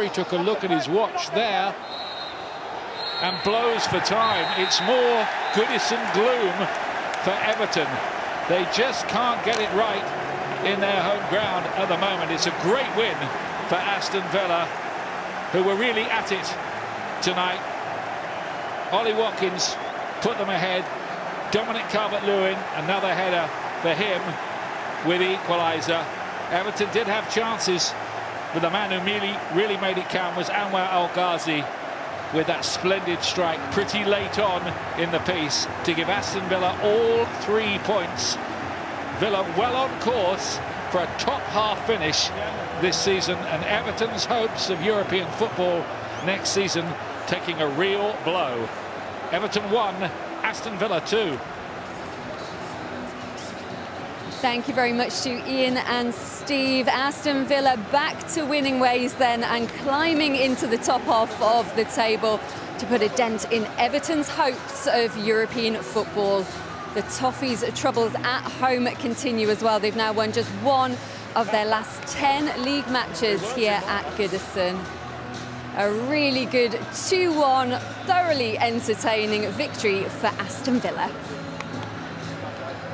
He took a look at his watch there and blows for time. It's more Goodison gloom for Everton. They just can't get it right in their home ground at the moment. It's a great win for Aston Villa, who were really at it tonight. Ollie Watkins put them ahead. Dominic Calvert-Lewin, another header for him with the equaliser. Everton did have chances, but the man who really made it count was Anwar El Ghazi with that splendid strike pretty late on in the piece to give Aston Villa all 3 points. Villa well on course for a top half finish this season, and Everton's hopes of European football next season taking a real blow. Everton 1, Aston Villa 2. Thank you very much to Ian and Steve. Aston Villa back to winning ways then and climbing into the top half of the table to put a dent in Everton's hopes of European football. The Toffees' troubles at home continue as well. They've now won just one of their last 10 league matches here at Goodison. A really good 2-1, thoroughly entertaining victory for Aston Villa.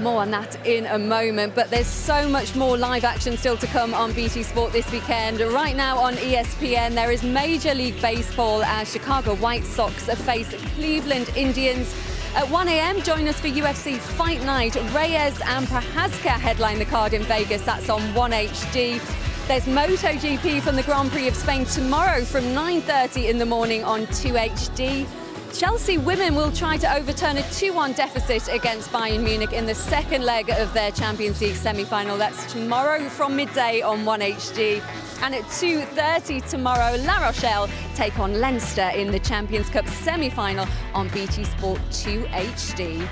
More on that in a moment, but there's so much more live action still to come on BT Sport this weekend. Right now on ESPN, there is Major League Baseball as Chicago White Sox face Cleveland Indians. At 1 a.m, join us for UFC Fight Night. Reyes and Prohaska headline the card in Vegas. That's on 1HD. There's MotoGP from the Grand Prix of Spain tomorrow from 9:30 in the morning on 2HD. Chelsea women will try to overturn a 2-1 deficit against Bayern Munich in the second leg of their Champions League semi-final. That's tomorrow from midday on 1HD. And at 2:30 tomorrow, La Rochelle take on Leinster in the Champions Cup semi-final on BT Sport 2HD.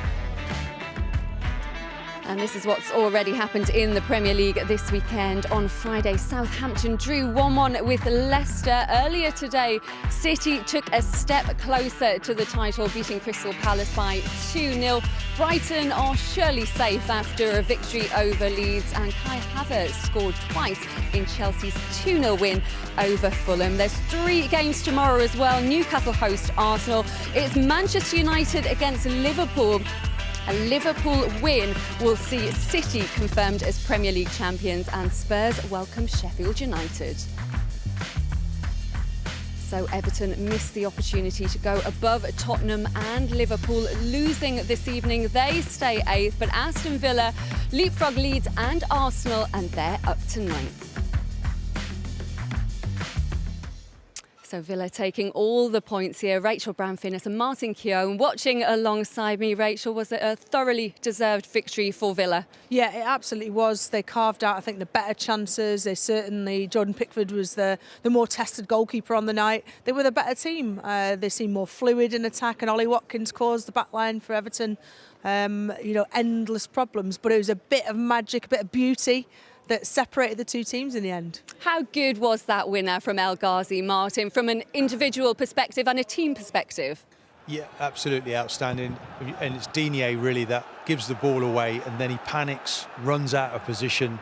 And this is what's already happened in the Premier League this weekend. On Friday, Southampton drew 1-1 with Leicester. Earlier today, City took a step closer to the title, beating Crystal Palace by 2-0. Brighton are surely safe after a victory over Leeds, and Kai Havertz scored twice in Chelsea's 2-0 win over Fulham. There's 3 games tomorrow as well. Newcastle host Arsenal. It's Manchester United against Liverpool. A Liverpool win will see City confirmed as Premier League champions, and Spurs welcome Sheffield United. So Everton missed the opportunity to go above Tottenham and Liverpool. Losing this evening, they stay 8th, but Aston Villa leapfrog Leeds and Arsenal, and they're up to 9th. So Villa taking all the points here. Rachel Brown-Finnis and Martin Keown watching alongside me. Rachel, was it a thoroughly deserved victory for Villa? Yeah, it absolutely was. They carved out, I think, the better chances. Jordan Pickford was the more tested goalkeeper on the night. They were the better team. They seemed more fluid in attack, and Ollie Watkins caused the back line for Everton, endless problems. But it was a bit of magic, a bit of beauty that separated the two teams in the end. How good was that winner from El Ghazi, Martin, from an individual perspective and a team perspective? Yeah, absolutely outstanding. And it's Digne really that gives the ball away, and then he panics, runs out of position,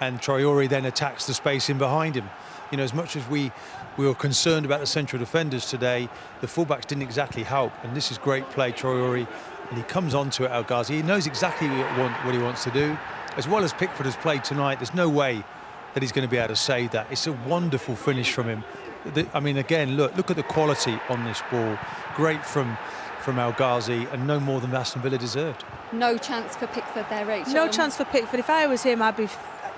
and Traore then attacks the space in behind him. You know, as much as we were concerned about the central defenders today, the fullbacks didn't exactly help. And this is great play, Traore, and he comes onto it, El Ghazi. He knows exactly what he wants to do. As well as Pickford has played tonight, there's no way that he's going to be able to save that. It's a wonderful finish from him. I mean, again, look at the quality on this ball. Great from El Ghazi, and no more than Aston Villa deserved. No chance for Pickford there, Rachel? No chance for Pickford. If I was him, I'd be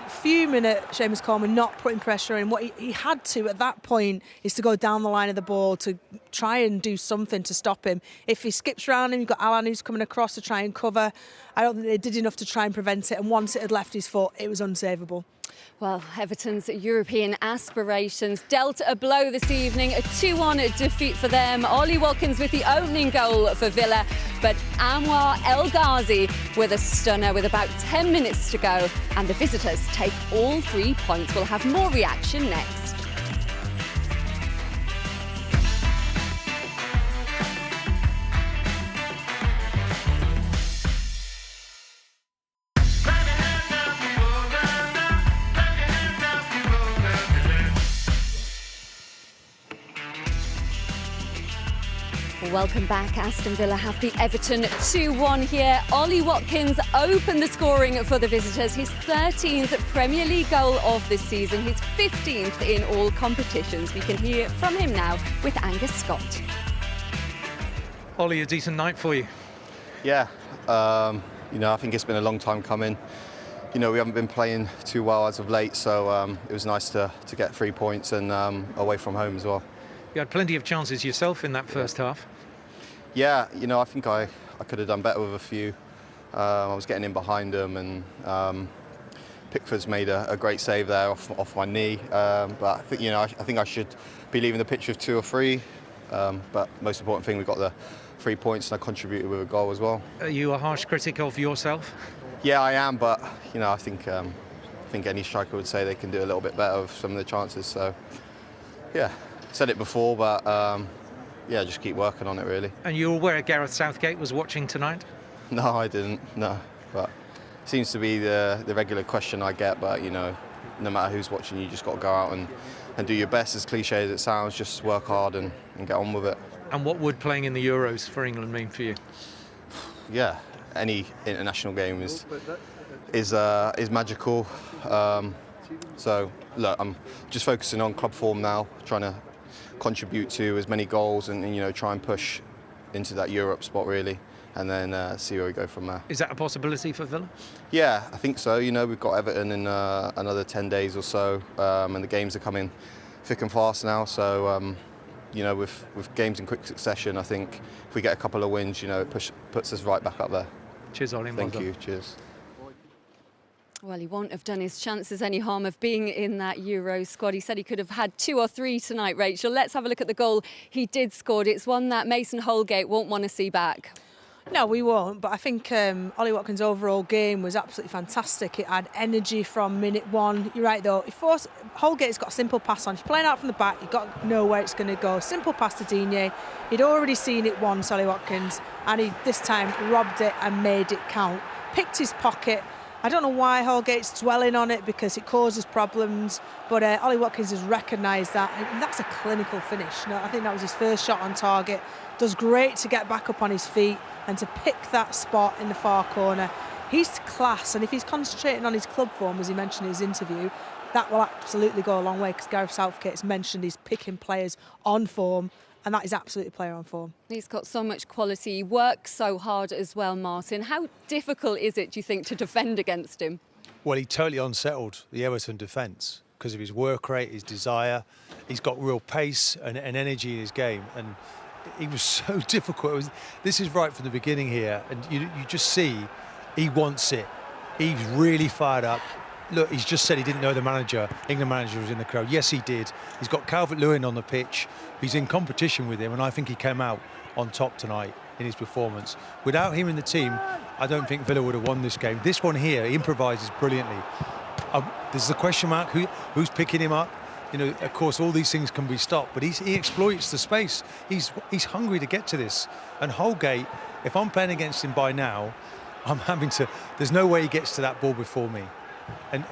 fuming at Seamus Coleman not putting pressure in. What he had to at that point is to go down the line of the ball to try and do something to stop him. If he skips around him, you've got Alan who's coming across to try and cover. I don't think they did enough to try and prevent it, and once it had left his foot, it was unsavable. Well, Everton's European aspirations dealt a blow this evening, a 2-1 defeat for them. Ollie Watkins with the opening goal for Villa, but Anwar El Ghazi with a stunner with about 10 minutes to go, and the visitors take all 3 points. We'll have more reaction next. Welcome back. Aston Villa have beat Everton 2-1 here. Ollie Watkins opened the scoring for the visitors. His 13th Premier League goal of this season, his 15th in all competitions. We can hear from him now with Angus Scott. Ollie, a decent night for you. Yeah, I think it's been a long time coming. We haven't been playing too well as of late, so it was nice to get 3 points and away from home as well. You had plenty of chances yourself in that first half. Yeah, I think I could have done better with a few. I was getting in behind them, and Pickford's made a great save there off my knee. But I think I should be leaving the pitch with 2 or 3. But most important thing, we got the 3 points, and I contributed with a goal as well. Are you a harsh critic of yourself? Yeah, I am, but I think any striker would say they can do a little bit better with some of the chances. So, yeah. Said it before, but yeah, just keep working on it, really. And you're aware Gareth Southgate was watching tonight? No, I didn't, no. But it seems to be the regular question I get, but, no matter who's watching, you just got to go out and do your best, as cliche as it sounds, just work hard and get on with it. And what would playing in the Euros for England mean for you? Yeah, any international game is magical. So, look, I'm just focusing on club form now, trying to contribute to as many goals and try and push into that Europe spot, really, and then see where we go from there. Is that a possibility for Villa? Yeah, I think so. We've got Everton in another 10 days or so, and the games are coming thick and fast now. So, with games in quick succession, I think if we get a couple of wins, it puts us right back up there. Cheers, Ollie. Thank you. Cheers. Well, he won't have done his chances any harm of being in that Euro squad. He said he could have had 2 or 3 tonight, Rachel. Let's have a look at the goal he did score. It's one that Mason Holgate won't want to see back. No, we won't, but I think Ollie Watkins' overall game was absolutely fantastic. It had energy from minute 1. You're right, though. Holgate's got a simple pass on. He's playing out from the back. You've got to know where it's going to go. Simple pass to Digne. He'd already seen it once, Ollie Watkins, and he this time robbed it and made it count. Picked his pocket. I don't know why Holgate's dwelling on it, because it causes problems, but Ollie Watkins has recognised that, and that's a clinical finish. I think that was his first shot on target. Does great to get back up on his feet and to pick that spot in the far corner. He's class, and if he's concentrating on his club form, as he mentioned in his interview, that will absolutely go a long way, because Gareth Southgate's mentioned he's picking players on form, and that is absolutely a player on form. He's got so much quality. He works so hard as well, Martin. How difficult is it, do you think, to defend against him? Well, he totally unsettled the Everton defence because of his work rate, his desire. He's got real pace and energy in his game, and he was so difficult. This is right from the beginning here, and you just see he wants it. He's really fired up. Look, he's just said he didn't know the England manager was in the crowd. Yes, he did. He's got Calvert-Lewin on the pitch. He's in competition with him, and I think he came out on top tonight in his performance. Without him in the team, I don't think Villa would have won this game. This one here, he improvises brilliantly. There's the question mark, who's picking him up? Of course, all these things can be stopped, but he exploits the space. He's hungry to get to this. And Holgate, if I'm playing against him by now, there's no way he gets to that ball before me. And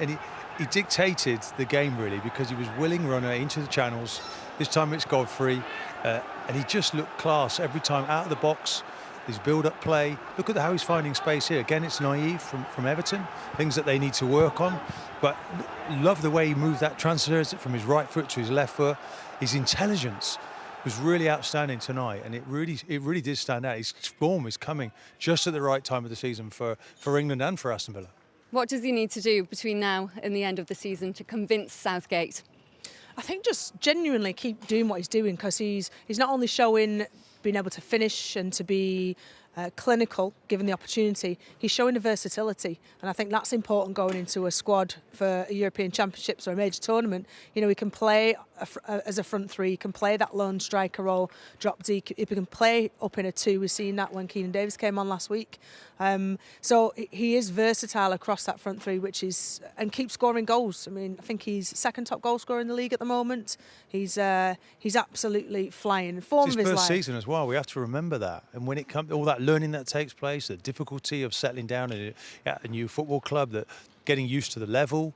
he dictated the game, really, because he was willing runner into the channels. This time it's Godfrey, and he just looked class every time out of the box. His build-up play. Look at how he's finding space here. Again, it's naive from Everton, things that they need to work on. But love the way he moved that, transfers it from his right foot to his left foot. His intelligence was really outstanding tonight, and it really did stand out. His form is coming just at the right time of the season for England and for Aston Villa. What does he need to do between now and the end of the season to convince Southgate? I think just genuinely keep doing what he's doing, because he's not only showing being able to finish and to be clinical, given the opportunity, he's showing the versatility, and I think that's important going into a squad for a European Championships or a major tournament. He can play as a front 3, he can play that lone striker role, drop deep, he can play up in a 2. We've seen that when Keenan Davis came on last week. So he is versatile across that front 3, and keeps scoring goals. I think he's second top goal scorer in the league at the moment. He's absolutely flying. Form It's of his his first life. season as well. We have to remember that. And when it comes, all that learning that takes place, the difficulty of settling down at a new football club, that getting used to the level,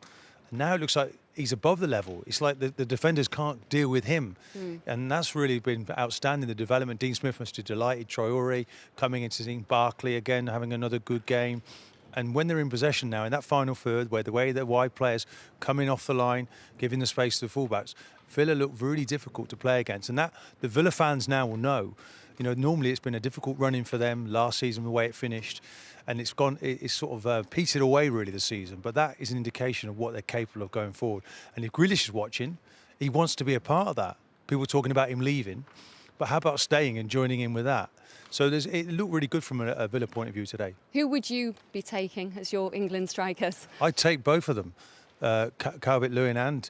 Now it looks like he's above the level. It's like the defenders can't deal with him. And that's really been outstanding, the development. Dean Smith must have delighted. Traore coming into seeing Barkley again, having another good game. And when they're in possession now, in that final third, where the way the wide players coming off the line, giving the space to the fullbacks, Villa look really difficult to play against. And that the Villa fans now will know. You know, normally it's been a difficult run-in for them last season, the way it finished. And it's sort of petered away, really, this season. But that is an indication of what they're capable of going forward. And if Grealish is watching, he wants to be a part of that. People talking about him leaving. But how about staying and joining in with that? So it looked really good from a Villa point of view today. Who would you be taking as your England strikers? I'd take both of them, Calvert-Lewin and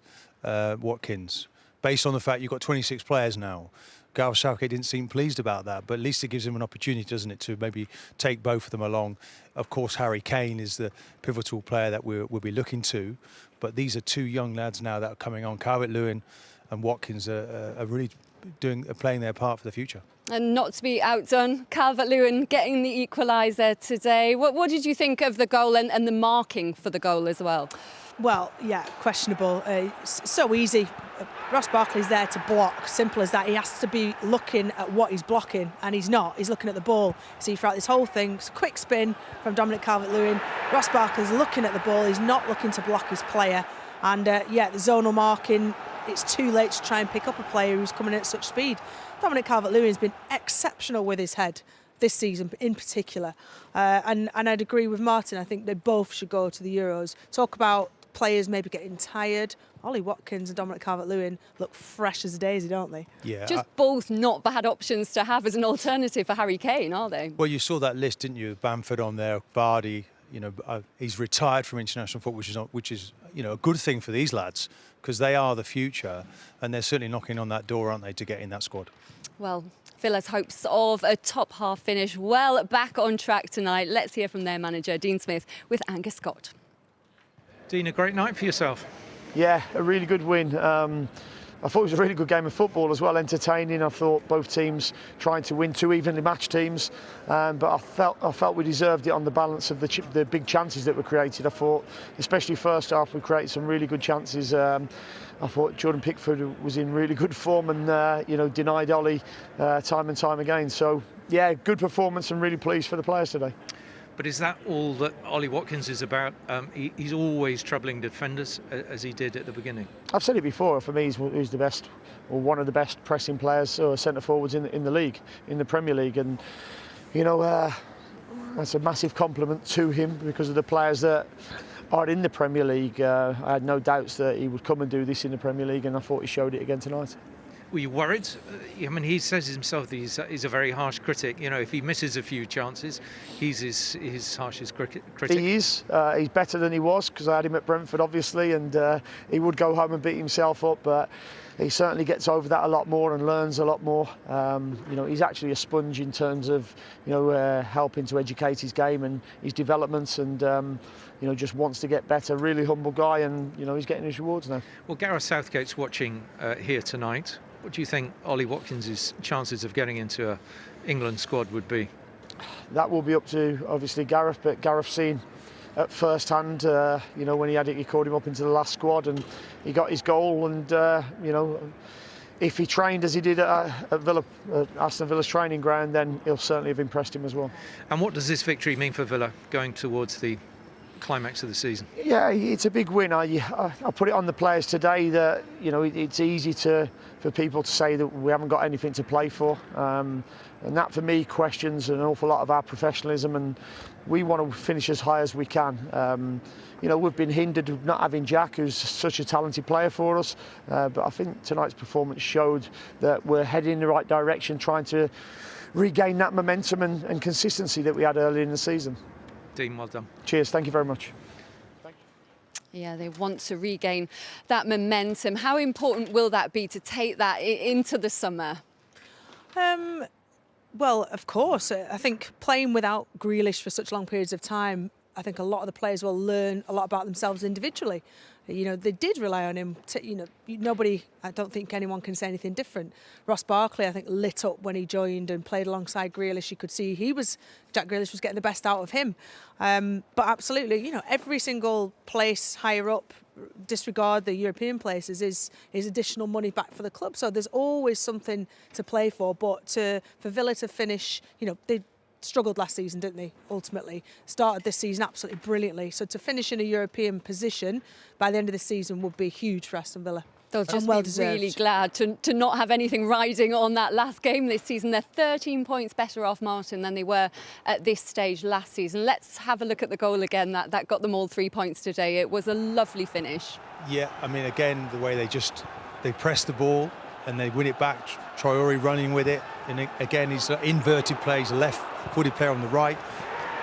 Watkins, based on the fact you've got 26 players now. Gareth Southgate didn't seem pleased about that, but at least it gives him an opportunity, doesn't it, to maybe take both of them along. Of course, Harry Kane is the pivotal player that we'll be looking to, but these are two young lads now that are coming on. Calvert-Lewin and Watkins are really playing their part for the future. And not to be outdone, Calvert-Lewin getting the equaliser today. What did you think of the goal and the marking for the goal as well? Well, yeah, questionable. So easy. Ross Barkley's there to block. Simple as that. He has to be looking at what he's blocking, and he's not. He's looking at the ball. See, throughout this whole thing, it's a quick spin from Dominic Calvert-Lewin. Ross Barkley's looking at the ball. He's not looking to block his player. And, yeah, the zonal marking, it's too late to try and pick up a player who's coming at such speed. Dominic Calvert-Lewin has been exceptional with his head this season in particular. And I'd agree with Martin. I think they both should go to the Euros. Talk about players maybe getting tired. Ollie Watkins and Dominic Calvert-Lewin look fresh as a daisy, don't they? Yeah. Just both not bad options to have as an alternative for Harry Kane, are they? Well, you saw that list, didn't you? Bamford on there, Vardy. You know, he's retired from international football, which is you know, a good thing for these lads because they are the future, and they're certainly knocking on that door, aren't they, to get in that squad. Well, Villa's hopes of a top half finish well back on track tonight. Let's hear from their manager, Dean Smith, with Angus Scott. Dean, a great night for yourself. Yeah, a really good win. I thought it was a really good game of football as well, entertaining. I thought both teams trying to win, two evenly matched teams, but I felt we deserved it on the balance of the big chances that were created. I thought, especially first half, we created some really good chances. I thought Jordan Pickford was in really good form and you know, denied Ollie time and time again. So yeah, good performance and really pleased for the players today. But is that all that Ollie Watkins is about? He's always troubling defenders, as he did at the beginning. I've said it before, for me he's the best, or one of the best pressing players or centre forwards in the league, in the Premier League. And you know, that's a massive compliment to him because of the players that are in the Premier League. I had no doubts that he would come and do this in the Premier League, and I thought he showed it again tonight. Were you worried? I mean, he says himself that he's a very harsh critic. You know, if he misses a few chances, he's his harshest critic. He is. He's better than he was because I had him at Brentford, obviously, and he would go home and beat himself up. But he certainly gets over that a lot more and learns a lot more. You know, he's actually a sponge in terms of, you know, helping to educate his game and his developments, and you know, just wants to get better. Really humble guy, and you know, he's getting his rewards now. Well, Gareth Southgate's watching here tonight. What do you think Ollie Watkins' chances of getting into an England squad would be? That will be up to, obviously, Gareth, but Gareth's seen at first hand, you know, when he called him up into the last squad and he got his goal, and, you know, if he trained as he did at Aston Villa's training ground, then he'll certainly have impressed him as well. And what does this victory mean for Villa going towards the climax of the season? Yeah, it's a big win. I put it on the players today that, you know, it's easy for people to say that we haven't got anything to play for, and that for me questions an awful lot of our professionalism, and we want to finish as high as we can. You know, we've been hindered of not having Jack, who's such a talented player for us, but I think tonight's performance showed that we're heading in the right direction, trying to regain that momentum and consistency that we had earlier in the season. Dean, well done. Cheers, thank you very much. Yeah, they want to regain that momentum. How important will that be to take that into the summer? Well, of course. I think playing without Grealish for such long periods of time, I think a lot of the players will learn a lot about themselves individually. You know, they did rely on him. You know, nobody, I don't think anyone can say anything different. Ross Barkley, I think, lit up when he joined and played alongside Grealish. You could see Jack Grealish was getting the best out of him. But absolutely, you know, every single place higher up, disregard the European places is additional money back for the club. So there's always something to play for. But for Villa to finish, they struggled last season, didn't they? Ultimately, started this season absolutely brilliantly. So to finish in a European position by the end of the season would be huge for Aston Villa. They'll just well be really glad to not have anything riding on that last game this season. They're 13 points better off, Martin, than they were at this stage last season. Let's have a look at the goal again. That got them all 3 points today. It was a lovely finish. Yeah, I mean, again, the way they press the ball and they win it back. Traore running with it. And again, he's inverted play. He's a left-footed player on the right.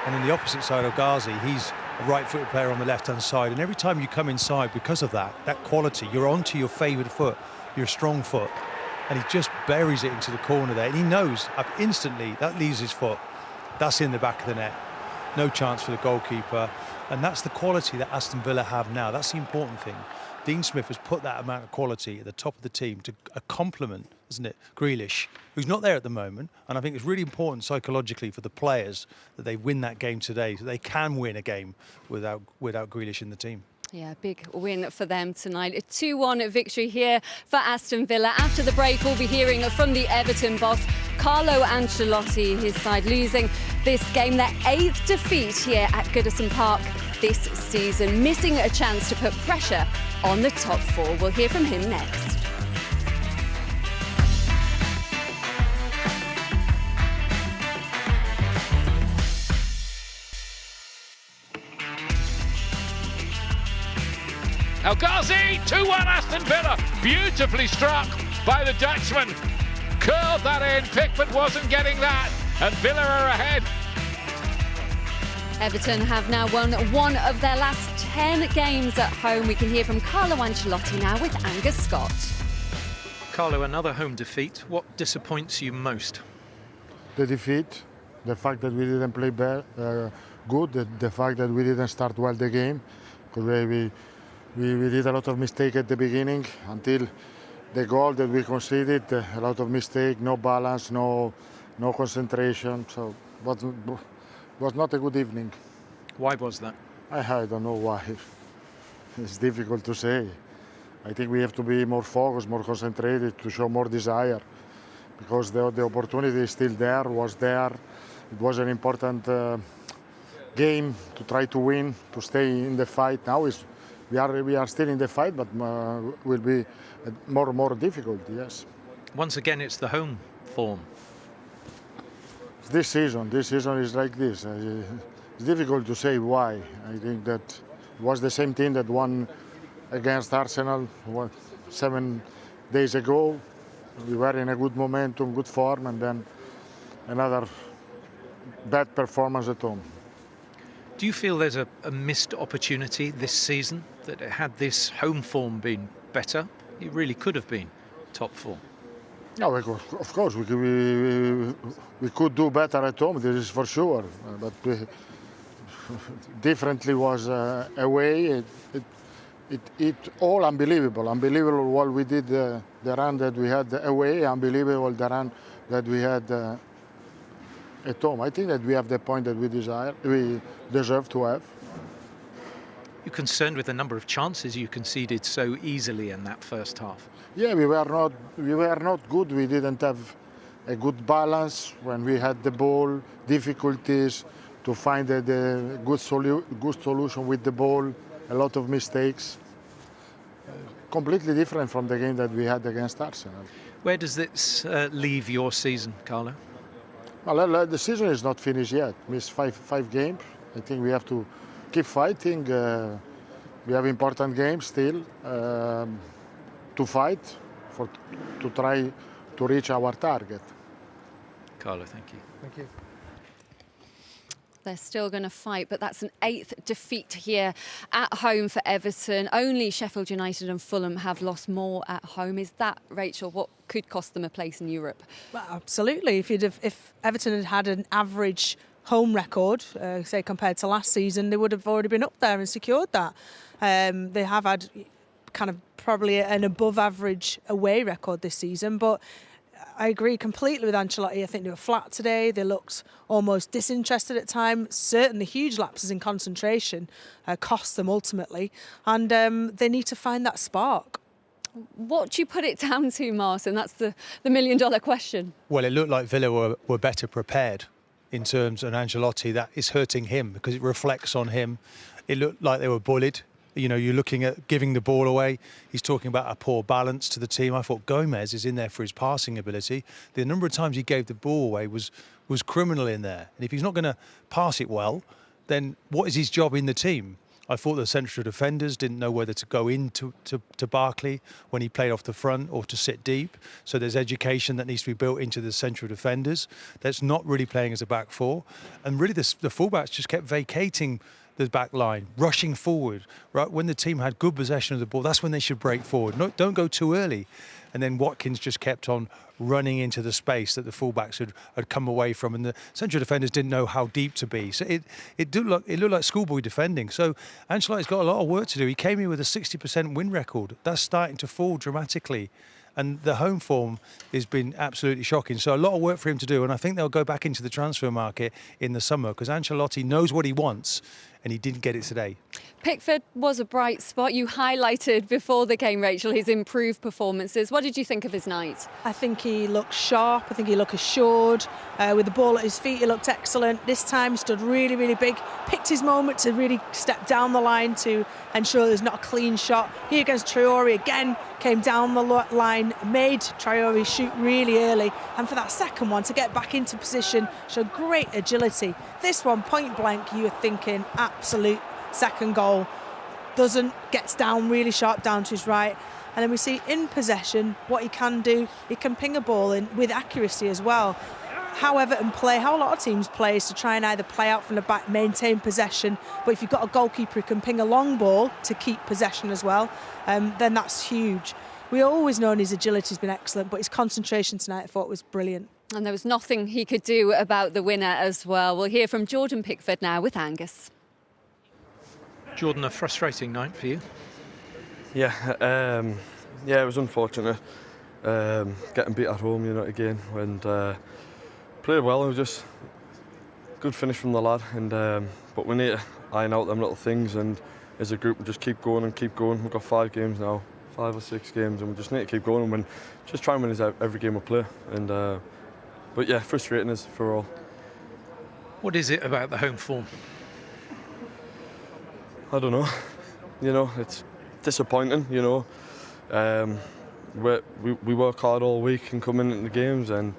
And then the opposite side of Ghazi, he's a right-footed player on the left-hand side. And every time you come inside, because of that quality, you're onto your favoured foot, your strong foot. And he just buries it into the corner there. And he knows instantly that leaves his foot. That's in the back of the net. No chance for the goalkeeper. And that's the quality that Aston Villa have now. That's the important thing. Dean Smith has put that amount of quality at the top of the team to a complement, isn't it? Grealish, who's not there at the moment. And I think it's really important psychologically for the players that they win that game today, so they can win a game without Grealish in the team. Yeah, big win for them tonight. A 2-1 victory here for Aston Villa. After the break, we'll be hearing from the Everton boss, Carlo Ancelotti, his side losing this game, their 8th defeat here at Goodison Park this season, missing a chance to put pressure on the top 4. We'll hear from him next. El Ghazi, 2-1 Aston Villa, beautifully struck by the Dutchman. Curled that in, Pickford wasn't getting that, and Villa are ahead. Everton have now won one of their last 10 games at home. We can hear from Carlo Ancelotti now with Angus Scott. Carlo, another home defeat. What disappoints you most? The defeat, the fact that we didn't play good, the fact that we didn't start well the game, because we did a lot of mistakes at the beginning until the goal that we conceded, a lot of mistake, no balance, no concentration. So was not a good evening. Why was that? I don't know why. It's difficult to say. I think we have to be more focused, more concentrated, to show more desire, because the opportunity is still there, was there. It was an important game to try to win, to stay in the fight. Now we are still in the fight, but will be more difficult, yes. Once again, it's the home form. This season is like this. It's difficult to say why. I think that it was the same team that won against Arsenal 7 days ago. We were in a good momentum, good form, and then another bad performance at home. Do you feel there's a missed opportunity this season, that had this home form been better, it really could have been top 4? No, of course, we could do better at home, this is for sure. But differently was away. It all unbelievable what we did, the run that we had away, unbelievable the run that we had at home. I think that we have the point that we deserve to have. You're concerned with the number of chances you conceded so easily in that first half? Yeah, we were not good. We didn't have a good balance when we had the ball, difficulties to find the good solution with the ball, a lot of mistakes. Completely different from the game that we had against Arsenal. Where does this leave your season, Carlo? Well, the season is not finished yet. Missed five games. I think we have to keep fighting. We have important games still to fight to try to reach our target. Carlo, thank you. Thank you. They're still going to fight, but that's an 8th defeat here at home for Everton. Only Sheffield United and Fulham have lost more at home. Is that, Rachel, what could cost them a place in Europe? Well, absolutely. If Everton had had an average home record, say compared to last season, they would have already been up there and secured that. They have had kind of probably an above average away record this season, but I agree completely with Ancelotti. I think they were flat today. They looked almost disinterested at times. Certainly huge lapses in concentration cost them ultimately. And they need to find that spark. What do you put it down to, Martin? That's the million-dollar question. Well, it looked like Villa were better prepared in terms of Ancelotti. That is hurting him because it reflects on him. It looked like they were bullied. You know, you're looking at giving the ball away. He's talking about a poor balance to the team. I thought Gomez is in there for his passing ability. The number of times he gave the ball away was criminal in there. And if he's not going to pass it well, then what is his job in the team? I thought the central defenders didn't know whether to go into to Barkley when he played off the front or to sit deep. So there's education that needs to be built into the central defenders. That's not really playing as a back four. And really the fullbacks just kept vacating the back line, rushing forward. Right when the team had good possession of the ball, that's when they should break forward. No, don't go too early. And then Watkins just kept on running into the space that the fullbacks had come away from, and the central defenders didn't know how deep to be. So it looked like schoolboy defending. So Ancelotti's got a lot of work to do. He came here with a 60% win record. That's starting to fall dramatically. And the home form has been absolutely shocking. So a lot of work for him to do. And I think they'll go back into the transfer market in the summer because Ancelotti knows what he wants and he didn't get it today. Pickford was a bright spot. You highlighted before the game, Rachel, his improved performances. What did you think of his night? I think he looked sharp. I think he looked assured. With the ball at his feet, he looked excellent. This time, stood really, really big. Picked his moment to really step down the line to ensure there's not a clean shot. Here against Traore, again, came down the line, made Traore shoot really early. And for that second one, to get back into position, showed great agility. This one, point blank, you were thinking absolute second goal. Gets down really sharp down to his right. And then we see in possession what he can do. He can ping a ball in with accuracy as well. How Everton play, how a lot of teams play is to try and either play out from the back, maintain possession. But if you've got a goalkeeper who can ping a long ball to keep possession as well, then that's huge. We always known his agility's been excellent, but his concentration tonight I thought was brilliant. And there was nothing he could do about the winner as well. We'll hear from Jordan Pickford now with Angus. Jordan, a frustrating night for you? Yeah, it was unfortunate getting beat at home, again, and played well. It was just good finish from the lad, and but we need to iron out them little things, and as a group we just keep going and keep going. We've got 5 games now, 5 or 6 games, and we just need to keep going and just try and win every game we play. And but yeah, frustrating as for all. What is it about the home form? I don't know. It's disappointing. We work hard all week and come into the games, and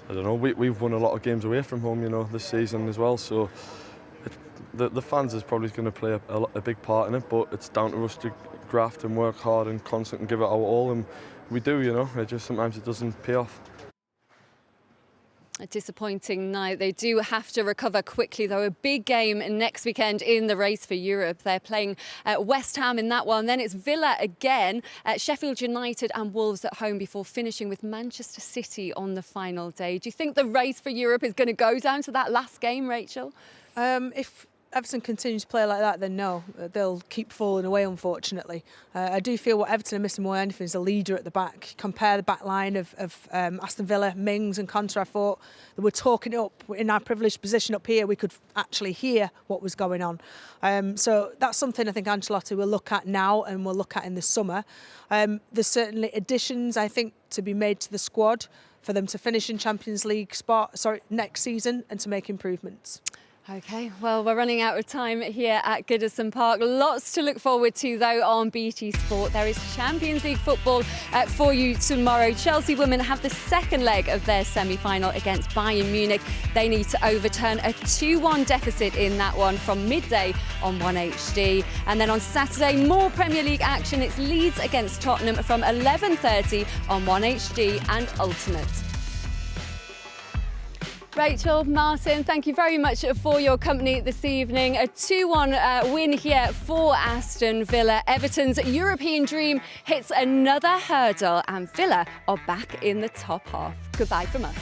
I don't know. We've won a lot of games away from home, this season as well. So the fans is probably going to play a big part in it, but it's down to us to graft and work hard and constant and give it our all, and we do. It just sometimes it doesn't pay off. A disappointing night. They do have to recover quickly, though. A big game next weekend in the race for Europe. They're playing West Ham in that one. Then it's Villa again, Sheffield United and Wolves at home before finishing with Manchester City on the final day. Do you think the race for Europe is going to go down to that last game, Rachel? If Everton continues to play like that, then no, they'll keep falling away, unfortunately. I do feel what Everton are missing more than anything is a leader at the back. Compare the back line of Aston Villa, Mings and Contra. I thought they were talking up in our privileged position up here. We could actually hear what was going on. So that's something I think Ancelotti will look at now and will look at in the summer. There's certainly additions, I think, to be made to the squad for them to finish in Champions League next season and to make improvements. OK, well, we're running out of time here at Goodison Park. Lots to look forward to, though, on BT Sport. There is Champions League football for you tomorrow. Chelsea women have the second leg of their semi-final against Bayern Munich. They need to overturn a 2-1 deficit in that one from midday on 1HD. And then on Saturday, more Premier League action. It's Leeds against Tottenham from 11:30 on 1HD and Ultimate. Rachel, Martin, thank you very much for your company this evening. A 2-1 win here for Aston Villa. Everton's European dream hits another hurdle and Villa are back in the top half. Goodbye from us.